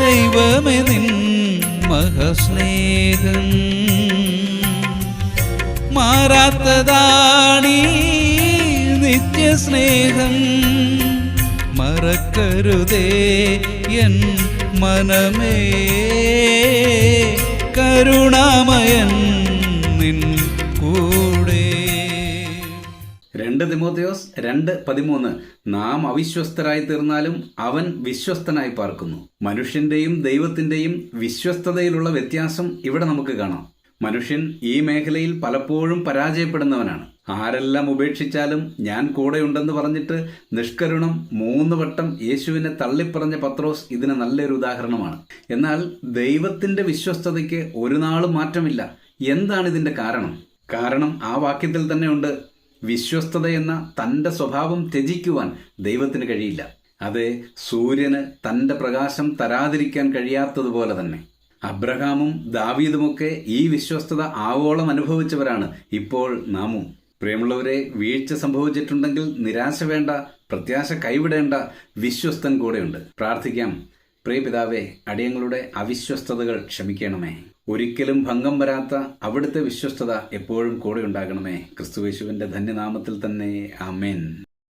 ദൈവമേ നിൻ മഹാസ്നേഹം മാറാത്തതാണീ നിത്യസ്നേഹം. മറക്കരുതേ എൻ മനമേ, കരുണാമയൻ നിൻ കൂടെ. 2 തിമോഥെയോസ് 2:13 നാം അവിശ്വസ്തരായി തീർന്നാലും അവൻ വിശ്വസ്തനായി പാർക്കുന്നു. മനുഷ്യന്റെയും ദൈവത്തിന്റെയും വിശ്വസ്തതയിലുള്ള വ്യത്യാസം ഇവിടെ നമുക്ക് കാണാം. മനുഷ്യൻ ഈ മേഖലയിൽ പലപ്പോഴും പരാജയപ്പെടുന്നവനാണ്. ആരെല്ലാം ഉപേക്ഷിച്ചാലും ഞാൻ കൂടെയുണ്ടെന്ന് പറഞ്ഞിട്ട് നിഷ്കരുണം 3 വട്ടം യേശുവിനെ തള്ളിപ്പറഞ്ഞ പത്രോസ് ഇതിന് നല്ലൊരു ഉദാഹരണമാണ്. എന്നാൽ ദൈവത്തിന്റെ വിശ്വസ്തതയ്ക്ക് ഒരു നാളും മാറ്റമില്ല. എന്താണ് ഇതിന്റെ കാരണം? കാരണം ആ വാക്യത്തിൽ തന്നെ ഉണ്ട്, വിശ്വസ്തത എന്ന തൻ്റെ സ്വഭാവം ത്യജിക്കുവാൻ ദൈവത്തിന് കഴിയില്ല. അതെ, സൂര്യന് തൻ്റെ പ്രകാശം തരാതിരിക്കാൻ കഴിയാത്തതുപോലെ തന്നെ അബ്രഹാമും ദാവീദുമൊക്കെ ഈ വിശ്വസ്തത ആവോളം അനുഭവിച്ചവരാണ് ഇപ്പോൾ നാമും. പ്രിയമുള്ളവരെ, വീഴ്ച സംഭവിച്ചിട്ടുണ്ടെങ്കിൽ നിരാശ വേണ്ട, പ്രത്യാശ കൈവിടേണ്ട. വിശ്വസ്തൻ കൂടെയുണ്ട്. പ്രാർത്ഥിക്കാം. പ്രിയ പിതാവേ, അടിയങ്ങളുടെ അവിശ്വസ്തതകൾ ക്ഷമിക്കണമേ. ഒരിക്കലും ഭംഗം വരാത്ത അവിടുത്തെ വിശ്വസ്തത എപ്പോഴും കൂടെ ഉണ്ടാകണമേ. ക്രിസ്തുയേശുവിന്റെ ധന്യനാമത്തിൽ തന്നെ. ആമേൻ.